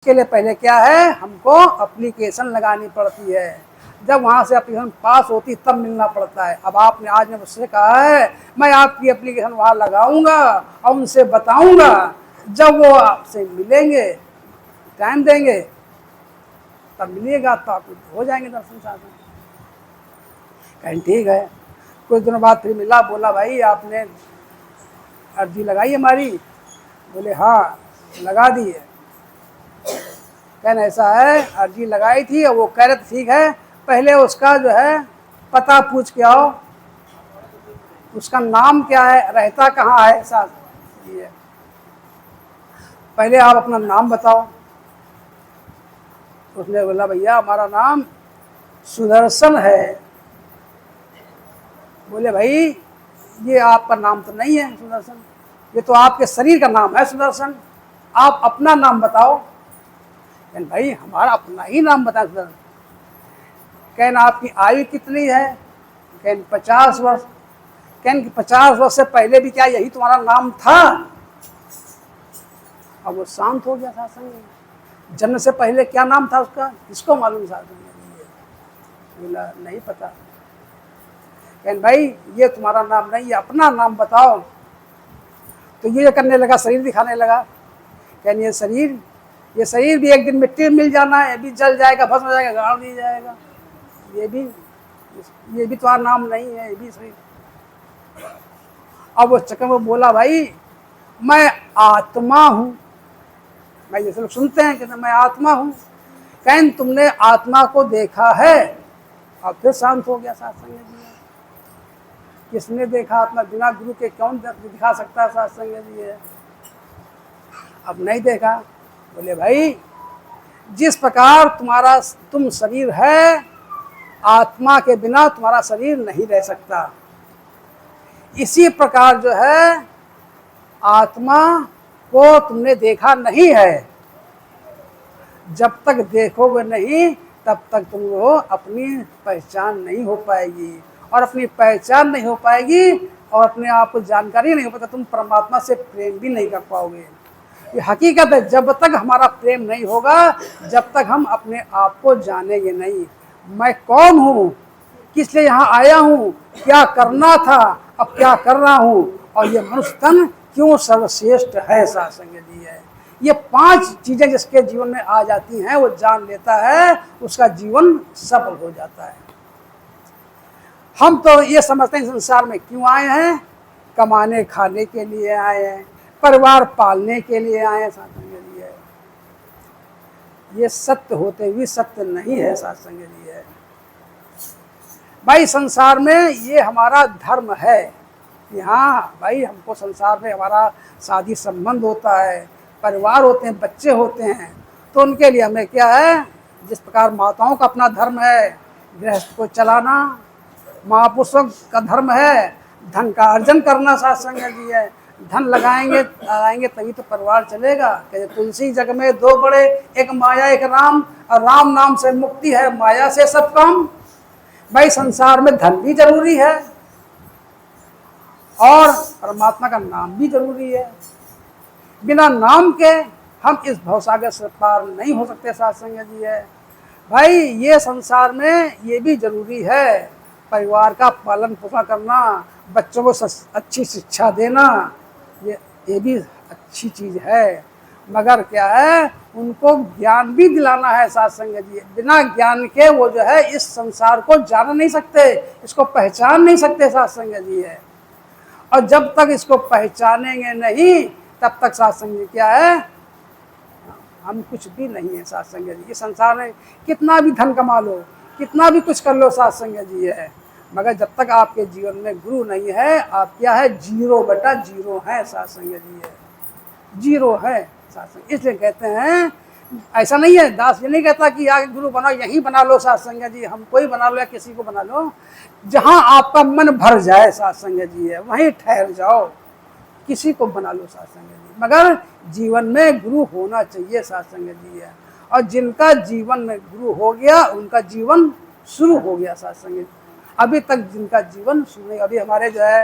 के लिए पहले क्या है, हमको एप्लीकेशन लगानी पड़ती है। जब वहाँ से एप्लीकेशन पास होती तब मिलना पड़ता है। अब आपने आज ने मुझसे कहा है मैं आपकी एप्लीकेशन वहाँ लगाऊंगा और उनसे बताऊंगा। जब वो आपसे मिलेंगे, टाइम देंगे, तब मिलिएगा तो आप हो जाएंगे दर्शन शासन। कहीं ठीक है। कुछ दिनों बाद फिर मिला, बोला भाई आपने अर्जी लगाई हमारी? बोले हाँ लगा दी है। कहना ऐसा है, अर्जी लगाई थी और वो कह रहे ठीक है, पहले उसका जो है पता पूछ के आओ, उसका नाम क्या है, रहता कहाँ है, ऐसा ये पहले आप अपना नाम बताओ। उसने बोला भैया हमारा नाम सुदर्शन है। बोले भाई ये आपका नाम तो नहीं है सुदर्शन, ये तो आपके शरीर का नाम है सुदर्शन, आप अपना नाम बताओ। भाई हमारा अपना ही नाम बता सुदर्शन। कहना आपकी आयु कितनी है? कहन 50 वर्ष। कहन 50 वर्ष से पहले भी क्या यही तुम्हारा नाम था? अब वो शांत हो गया सत्संग। जन्म से पहले क्या नाम था उसका, किसको मालूम? सत्संग बोला नहीं पता। कहन भाई ये तुम्हारा नाम नहीं है, अपना नाम बताओ। तो ये करने लगा, शरीर दिखाने लगा। कहन ये शरीर भी एक दिन मिट्टी में मिल जाना है, ये भी जल जाएगा, भस्म हो जाएगा, गाड़ दी जाएगा। ये भी तुम्हारा नाम नहीं है, ये भी शरीर। अब वो चक्कर में बोला भाई मैं आत्मा हूँ। मैं जैसे लोग सुनते हैं कहते मैं आत्मा हूँ। कहन तुमने आत्मा को देखा है? अब फिर शांत हो गया सत्संग जी। किसने देखा आत्मा? बिना गुरु के कौन दिखा सकता है सत्संग जी है? अब नहीं देखा। बोले भाई जिस प्रकार तुम शरीर है, आत्मा के बिना तुम्हारा शरीर नहीं रह सकता। इसी प्रकार जो है आत्मा को तुमने देखा नहीं है। जब तक देखोगे नहीं तब तक तुमको अपनी पहचान नहीं हो पाएगी, और अपनी पहचान नहीं हो पाएगी और अपने आप को जानकारी नहीं हो पाता, तुम परमात्मा से प्रेम भी नहीं कर पाओगे। ये हकीकत है। जब तक हमारा प्रेम नहीं होगा, जब तक हम अपने आप को जानेंगे नहीं, मैं कौन हूँ, किस लिए यहाँ आया हूँ, क्या करना था, अब क्या कर रहा हूँ, और ये मनुष्य तन क्यों सर्वश्रेष्ठ है। सत्संग जी है, ये 5 चीजें जिसके जीवन में आ जाती हैं, वो जान लेता है, उसका जीवन सफल हो जाता है। हम तो ये समझते हैं संसार में क्यों आए हैं, कमाने खाने के लिए आए हैं, परिवार पालने के लिए आए हैं। सत्संग जी है, ये सत्य होते हुए सत्य नहीं है। सत्संग जी है भाई, संसार में ये हमारा धर्म है कि हाँ भाई हमको संसार में हमारा शादी संबंध होता है, परिवार होते हैं, बच्चे होते हैं, तो उनके लिए हमें क्या है, जिस प्रकार माताओं का अपना धर्म है गृहस्थ को चलाना, महापुरुषों का धर्म है धन का अर्जन करना। सत्संग जी है, धन लगाएंगे तभी तो परिवार चलेगा। कहते तुलसी जग में 2 बड़े, एक माया एक राम, और राम नाम से मुक्ति है, माया से सब काम। भाई संसार में धन भी जरूरी है और परमात्मा का नाम भी जरूरी है। बिना नाम के हम इस भवसागर से पार नहीं हो सकते। सत्संग जी है भाई, ये संसार में ये भी जरूरी है, परिवार का पालन पोषण करना, बच्चों को अच्छी शिक्षा देना, ये भी अच्छी चीज़ है, मगर क्या है उनको ज्ञान भी दिलाना है। सत्संग जी, बिना ज्ञान के वो जो है इस संसार को जान नहीं सकते, इसको पहचान नहीं सकते। सत्संग जी है, और जब तक इसको पहचानेंगे नहीं तब तक सत्संग जी क्या है, हम कुछ भी नहीं है। सत्संग जी, इस संसार में कितना भी धन कमा लो, कितना भी कुछ कर लो, सत्संग जी है, मगर जब तक आपके जीवन में गुरु नहीं है, आप क्या है, 0 बटा 0 है। सत्संग जी है, 0 है सत्संग। इसलिए कहते हैं, ऐसा नहीं है, दास ये नहीं कहता कि आगे गुरु बनाओ, यहीं बना लो। सत्संग जी हमको ही बना लो या किसी को बना लो, जहां आपका मन भर जाए। सत्संग जी है, वहीं ठहर जाओ, किसी को बना लो। सत्संग जी, मगर जीवन में गुरु होना चाहिए। सत्संग जी है, और जिनका जीवन में गुरु हो गया उनका जीवन शुरू हो गया। सत्संग जी, अभी तक जिनका जीवन शुरू नहीं, अभी हमारे जो है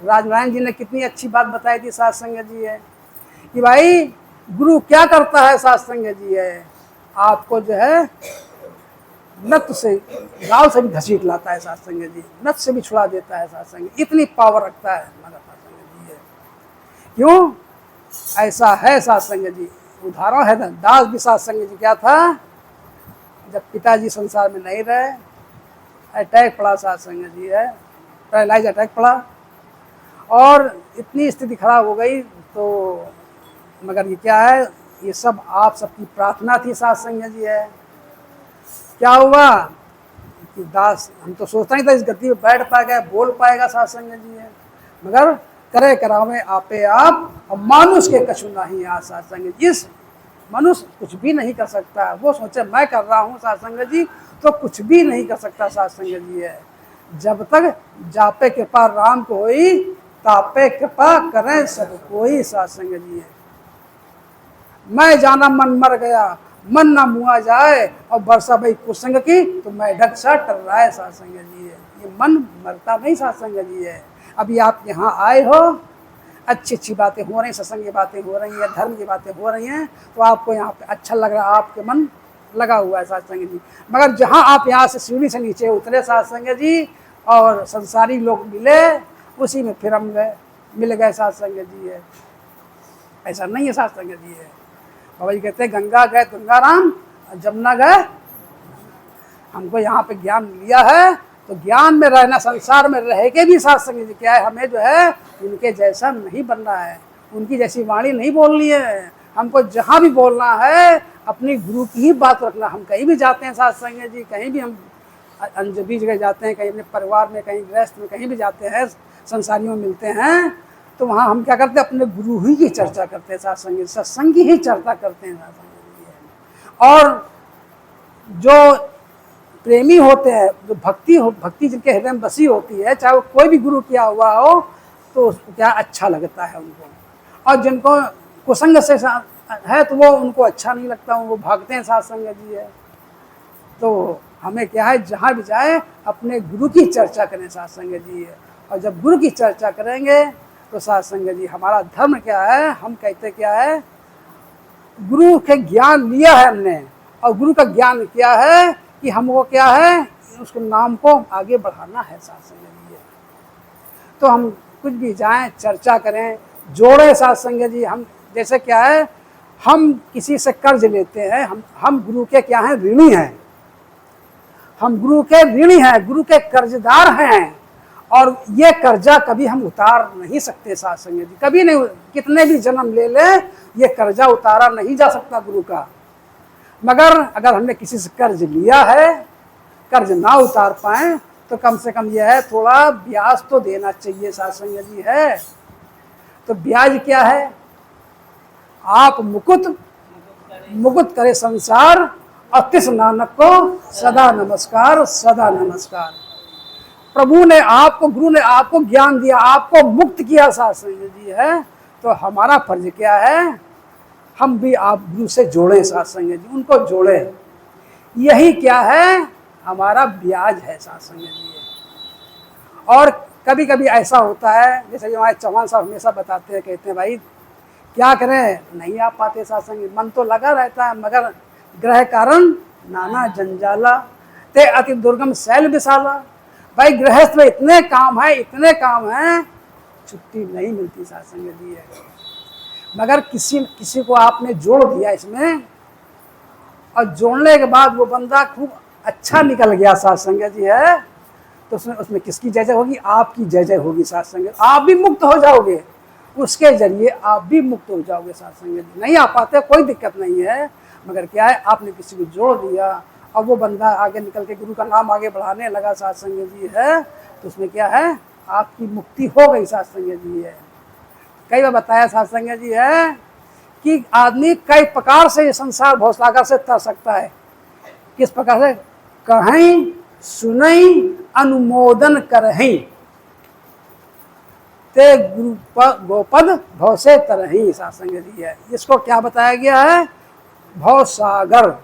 राजनारायण जी ने कितनी अच्छी बात बताई थी। सत्संग जी है कि भाई गुरु क्या करता है साध संगत जी है, आपको जो है नत से, गाँव से भी घसीट लाता है साध संगत जी, नत से भी छुड़ा देता है साध संगत, इतनी पावर रखता है हमारा साध संगत जी है। क्यों ऐसा है साध संगत जी? उदाहरण है ना, दास भी साध संगत जी क्या था, जब पिताजी संसार में नहीं रहे, अटैक पड़ा साध संगत जी है, पैरालाइज अटैक पड़ा और इतनी स्थिति खराब हो गई। तो मगर ये क्या है, ये सब आप सबकी प्रार्थना थी साध संगत जी है। क्या हुआ कि दास, हम तो सोचते नहीं था इस गति में बैठ पाएगा, बोल पाएगा साध संगत जी है, मगर करे करावे आपे आप और मानुष के कछु नहीं आ साध संगत जी। इस मनुष्य कुछ भी नहीं कर सकता, वो सोचे मैं कर रहा हूँ साध संगत जी, तो कुछ भी नहीं कर सकता साध संगत जी है। जब तक जापे कृपा राम को होई, तापे कृपा करें सब कोई साध संगत जी है। मैं जाना मन मर गया, मन ना मुआ जाए और बरसा भाई कुसंग की, तो मैं ढक सा टर रहा है साध संगत जी है। ये मन मरता नहीं साध संगत जी है। अभी आप यहाँ आए हो, अच्छी अच्छी बातें हो रही, सत्संग की बातें हो रही हैं, धर्म की बातें हो रही हैं, तो आपको यहाँ पे अच्छा लग रहा है, आपके मन लगा हुआ है साध संगत जी। मगर जहाँ आप यहाँ से सीढ़ी से नीचे उतरे साध संगत जी और संसारी लोग मिले, उसी में फिर हम गए, मिल गए साध संगत जी है। ऐसा नहीं है साध संगत जी है। बाबा जी कहते हैं गंगा गए गंगाराम, जमुना गए, हमको यहाँ पे ज्ञान लिया है तो ज्ञान में रहना, संसार में रह के भी साध संगत जी क्या है, हमें जो है उनके जैसा नहीं बनना है, उनकी जैसी वाणी नहीं बोलनी है। हमको जहाँ भी बोलना है अपनी गुरु की ही बात रखना। हम कहीं भी जाते हैं साध संगत जी, कहीं भी हम अनजबी जगह जाते हैं, कहीं अपने परिवार में, कहीं गृहस्थ में, कहीं भी जाते हैं, संसारियों में मिलते हैं, तो वहाँ हम क्या करते हैं, अपने गुरु ही की चर्चा करते हैं साध संगत, सत्संग की ही चर्चा करते हैं साध संगत जी। और जो प्रेमी होते हैं, जो भक्ति जिनके हृदय में बसी होती है, चाहे वो कोई भी गुरु किया हुआ हो, तो उसको क्या अच्छा लगता है उनको। और जिनको कुसंग से है तो वो उनको अच्छा नहीं लगता, वो भागते हैं साध संगत जी है। तो हमें क्या है, जहाँ भी जाए अपने गुरु की चर्चा करें साध संगत जी है। और जब गुरु की चर्चा करेंगे तो साध संगत जी हमारा धर्म क्या है, हम कहते क्या है, गुरु के ज्ञान लिया है हमने, और गुरु का ज्ञान क्या है कि हमको क्या है, उसके नाम को आगे बढ़ाना है साध संगत जी है। तो हम कुछ भी जाएं, चर्चा करें, जोड़े साध संगत जी। हम जैसे क्या है, हम किसी से कर्ज लेते हैं, हम गुरु के क्या हैं, ऋणी हैं, हम गुरु के ऋणी हैं, गुरु के कर्जदार हैं, और ये कर्जा कभी हम उतार नहीं सकते साध संगत जी, कभी नहीं, कितने भी जन्म ले ले ये कर्जा उतारा नहीं जा सकता गुरु का। मगर अगर हमने किसी से कर्ज लिया है, कर्ज ना उतार पाए, तो कम से कम यह है थोड़ा ब्याज तो देना चाहिए साध संगत जी है। तो ब्याज क्या है, आप मुकुट करे संसार, और तिस नानक को सदा नमस्कार, सदा नमस्कार। प्रभु ने आपको, गुरु ने आपको ज्ञान दिया, आपको मुक्त किया साध संगत जी है, तो हमारा फर्ज क्या है, हम भी आप गुरु से जोड़ें साध संगत जी, उनको जोड़ें। यही क्या है, हमारा ब्याज है साध संगत जी है। और कभी कभी ऐसा होता है, जैसे हमारे चौहान साहब हमेशा बताते हैं, कहते हैं भाई क्या करें, नहीं आ पाते साध संगत, मन तो लगा रहता है, मगर ग्रह कारण नाना जंजाला, ते अति दुर्गम शैल विशाला। भाई गृहस्थ में इतने काम है, इतने काम हैं, छुट्टी नहीं मिलती साध संगत जी है। मगर किसी को आपने जोड़ दिया इसमें, और जोड़ने के बाद वो बंदा खूब अच्छा निकल गया साध संगत जी है, तो उसमें किसकी जय जय होगी, आपकी जय जय होगी साध संगत। आप भी मुक्त हो जाओगे, उसके जरिए आप भी मुक्त हो जाओगे साध संगत जी। नहीं आ पाते कोई दिक्कत नहीं है, मगर क्या है, आपने किसी को जोड़ दिया और वो बंदा आगे निकल के गुरु का नाम आगे बढ़ाने लगा साध संगत जी है, तो उसमें क्या है, आपकी मुक्ति हो गई साध संगत जी है। कई बार बताया साध संगत जी है कि आदमी कई प्रकार से ये संसार भवसागर से तर सकता है। किस प्रकार से, कहीं सुनई अनुमोदन करहीं, ते गुरु गोपद भव से तरही साध संगत जी है। इसको क्या बताया गया है, भव सागर।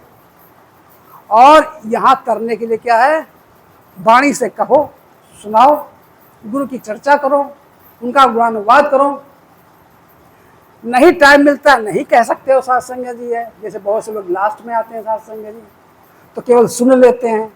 और यहाँ तरने के लिए क्या है, वाणी से कहो, सुनाओ, गुरु की चर्चा करो, उनका गुणानुवाद करो, नहीं टाइम मिलता, नहीं कह सकते हो सत्संग जी है, जैसे बहुत से लोग लास्ट में आते हैं सत्संग जी, तो केवल सुन लेते हैं,